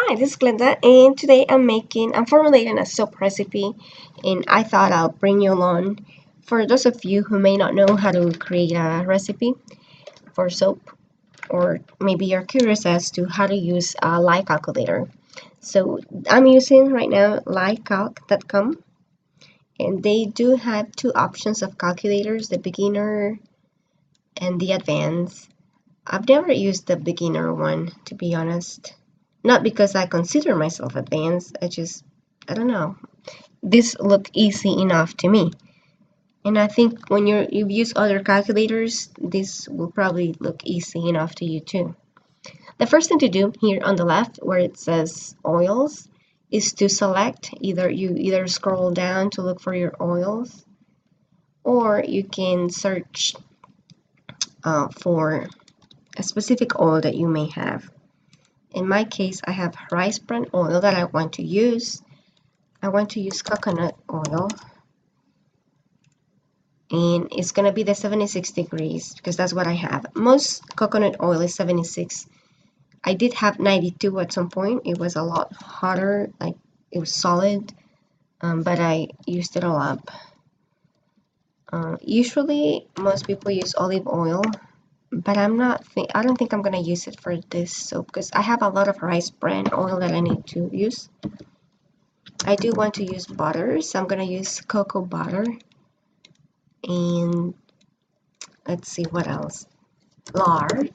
Hi, this is Glenda, and today I'm formulating a soap recipe, and I thought I'll bring you along. For those of you who may not know how to create a recipe for soap, or maybe you're curious as to how to use a lye calculator. So I'm using right now lyecalc.com, and they do have two options of calculators, the beginner and the advanced. I've never used the beginner one, to be honest. Not because I consider myself advanced, I don't know. This look easy enough to me. And I think when you've used other calculators, this will probably look easy enough to you too. The first thing to do here on the left where it says oils is to select you either scroll down to look for your oils, or you can search for a specific oil that you may have. In my case, I have rice bran oil that I want to use. I want to use coconut oil, and it's going to be the 76 degrees because that's what I have. Most coconut oil is 76. I did have 92 at some point. It was a lot hotter, like it was solid, but I used it all up. Usually, most people use olive oil, but I don't think I'm going to use it for this soap because I have a lot of rice bran oil that I need to use. I do want to use butter, so I'm going to use cocoa butter. And let's see what else. Lard.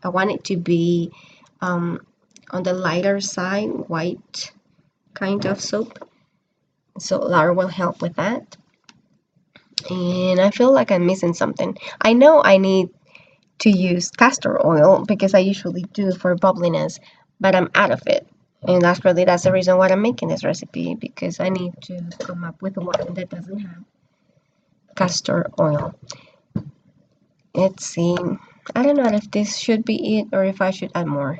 I want it to be on the lighter side, white kind of soap. So lard will help with that. And I feel like I'm missing something. I know I need to use castor oil because I usually do for bubbliness, but I'm out of it. And that's the reason why I'm making this recipe, because I need to come up with one that doesn't have castor oil. Let's see. I don't know if this should be it or if I should add more.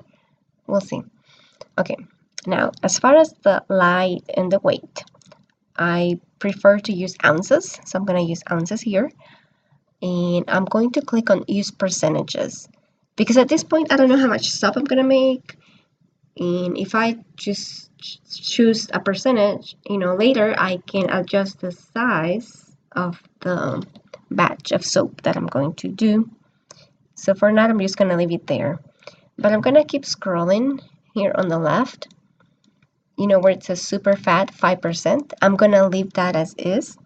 We'll see. Okay. Now, as far as the light and the weight, I prefer to use ounces. So I'm going to use ounces here. And I'm going to click on use percentages. Because at this point, I don't know how much soap I'm going to make. And if I just choose a percentage, later I can adjust the size of the batch of soap that I'm going to do. So for now, I'm just going to leave it there. But I'm going to keep scrolling here on the left. Where it says super fat 5%. I'm going to leave that as is.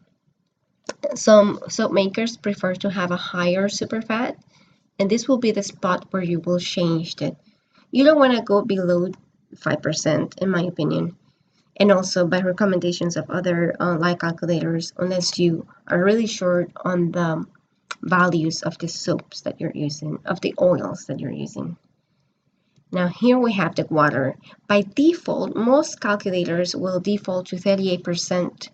Some soap makers prefer to have a higher super fat. And this will be the spot where you will change it. You don't want to go below 5%, in my opinion. And also by recommendations of other lye calculators, unless you are really short on the values of the soaps that you're using, of the oils that you're using. Now here we have the water. By default, most calculators will default to 38%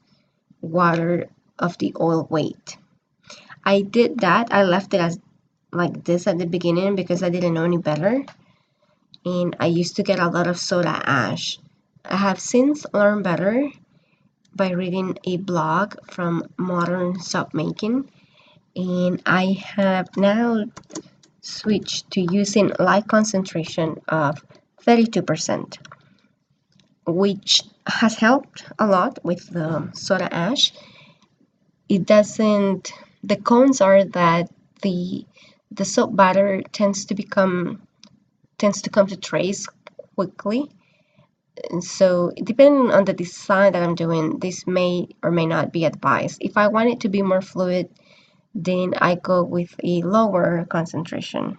water of the oil weight. I did that. I left it as like this at the beginning because I didn't know any better. And I used to get a lot of soda ash. I have since learned better by reading a blog from Modern Soap Making, and I have now switched to using light concentration of 32%, which has helped a lot with the soda ash. The cons are that the soap batter tends to come to trace quickly. And so depending on the design that I'm doing, this may or may not be advised. If I want it to be more fluid, then I go with a lower concentration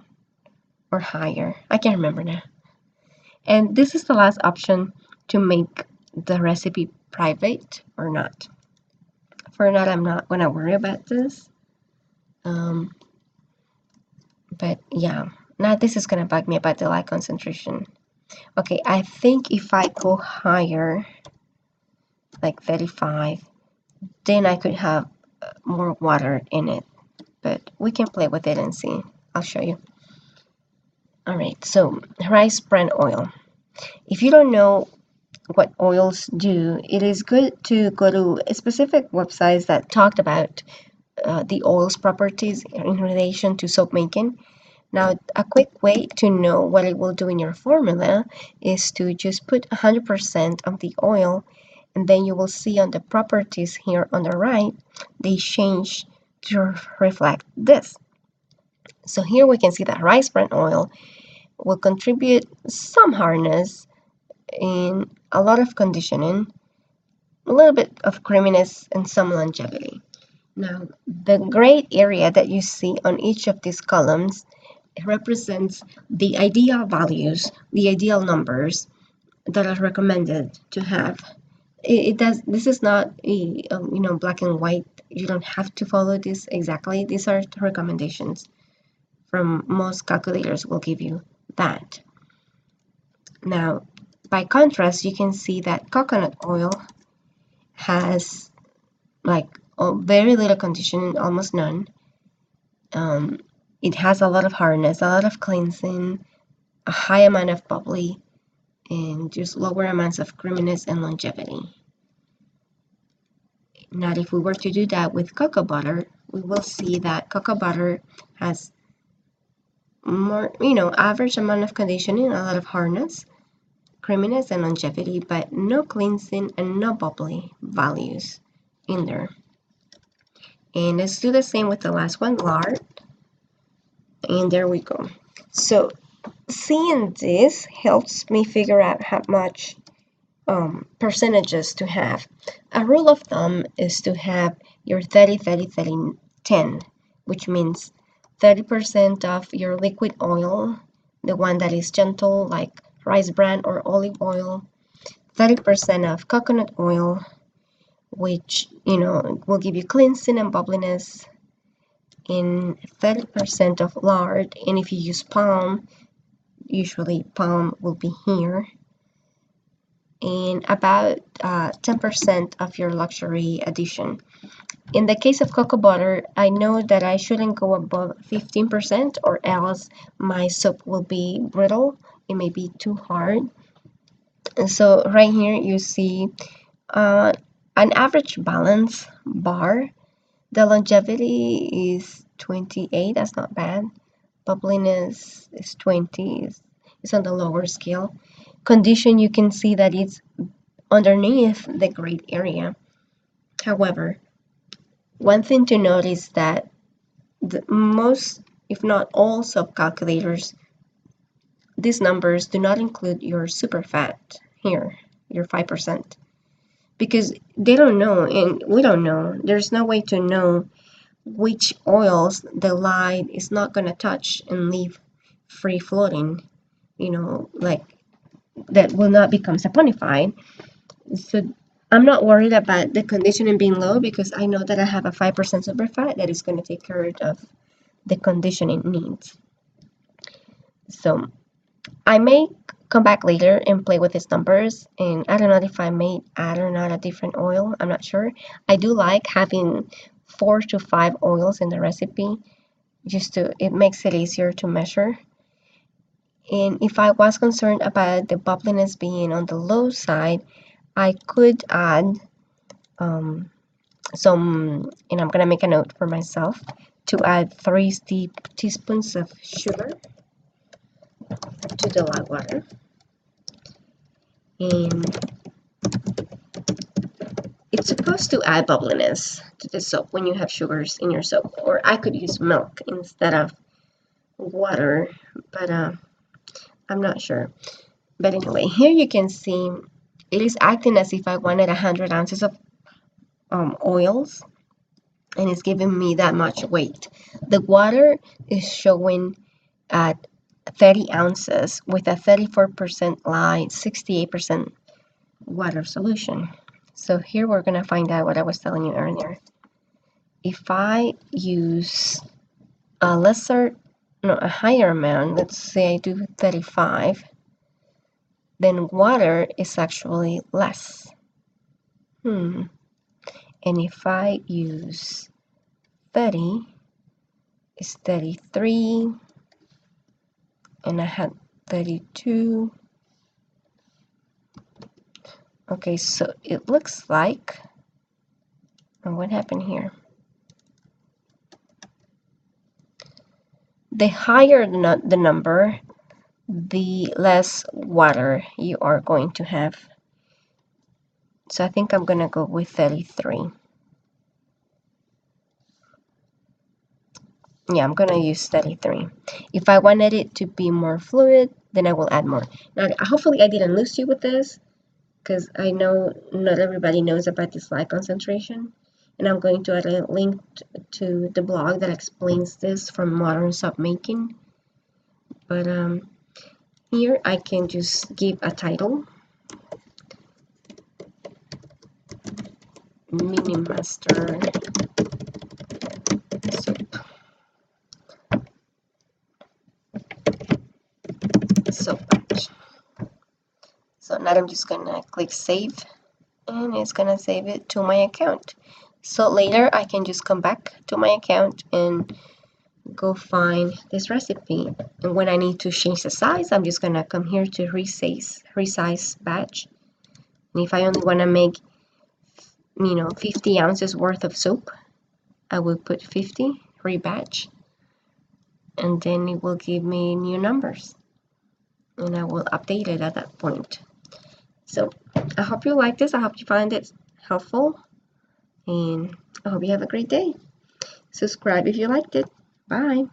or higher. I can't remember now. And this is the last option to make the recipe private or not. For now, I'm not going to worry about this. But yeah, now this is going to bug me about the light concentration. Okay, I think if I go higher, like 35, then I could have more water in it. But we can play with it and see. I'll show you. All right, so rice bran oil. If you don't know what oils do, it is good to go to specific websites that talked about the oil's properties in relation to soap making. Now, a quick way to know what it will do in your formula is to just put 100% of the oil, and then you will see on the properties here on the right, they change to reflect this. So here we can see that rice bran oil will contribute some hardness in a lot of conditioning, a little bit of creaminess, and some longevity. Now, the gray area that you see on each of these columns represents the ideal values, the ideal numbers that are recommended to have. It does. This is not a black and white. You don't have to follow this exactly. These are recommendations from most calculators will give you that. Now, by contrast, you can see that coconut oil has like very little conditioning, almost none. It has a lot of hardness, a lot of cleansing, a high amount of bubbly, and just lower amounts of creaminess and longevity. Now, if we were to do that with cocoa butter, we will see that cocoa butter has more, average amount of conditioning, a lot of hardness, creaminess, and longevity, but no cleansing and no bubbly values in there. And let's do the same with the last one, lard. And there we go. So seeing this helps me figure out how much percentages to have. A rule of thumb is to have your 30, 30, 30, 10, which means 30% of your liquid oil, the one that is gentle like rice bran or olive oil, 30% of coconut oil, which will give you cleansing and bubbliness, in 30% of lard, and if you use palm, usually palm will be here, and about 10% of your luxury addition. In the case of cocoa butter, I know that I shouldn't go above 15% or else my soap will be brittle. It may be too hard. And so right here you see an average balance bar. The longevity is 28, that's not bad. Bubbliness is 20, it's on the lower scale. Condition, you can see that it's underneath the gray area. However, one thing to note is that most, if not all, soap calculators, these numbers do not include your superfat here, your 5%, because they don't know, and we don't know. There's no way to know which oils the light is not going to touch and leave free floating, like that will not become saponified. So I'm not worried about the conditioning being low because I know that I have a 5% superfat that is going to take care of the conditioning needs. So I may come back later and play with these numbers, and I don't know if I may add or not a different oil. I'm not sure. I do like having 4 to 5 oils in the recipe, it makes it easier to measure. And if I was concerned about the bubbliness being on the low side, I could add some, and I'm gonna make a note for myself to add 3 teaspoons of sugar to the log water. And it's supposed to add bubbliness to the soap when you have sugars in your soap. Or I could use milk instead of water, but I'm not sure. But anyway, here you can see it is acting as if I wanted 100 ounces of oils, and it's giving me that much weight. The water is showing at 30 ounces with a 34% lye, 68% water solution. So here we're going to find out what I was telling you earlier. If I use a higher amount, let's say I do 35, then water is actually less. And if I use 30, it's 33, and I had 32. Okay, so it looks like, what happened here? the higher the number, the less water you are going to have. So I think I'm gonna go with 33. Yeah, I'm gonna use 33. If I wanted it to be more fluid, then I will add more. Now, hopefully I didn't lose you with this, because I know not everybody knows about the slide concentration. And I'm going to add a link to the blog that explains this from Modern Soap Making. But here I can just give a title. Mini Master Soap Batch. So now I'm just gonna click save, and it's gonna save it to my account. So later I can just come back to my account and go find this recipe. And when I need to change the size, I'm just gonna come here to resize batch. And if I only wanna make 50 ounces worth of soap, I will put 50 rebatch, and then it will give me new numbers, and I will update it at that point. So I hope you like this. I hope you find it helpful, and I hope you have a great day. Subscribe if you liked it. Bye.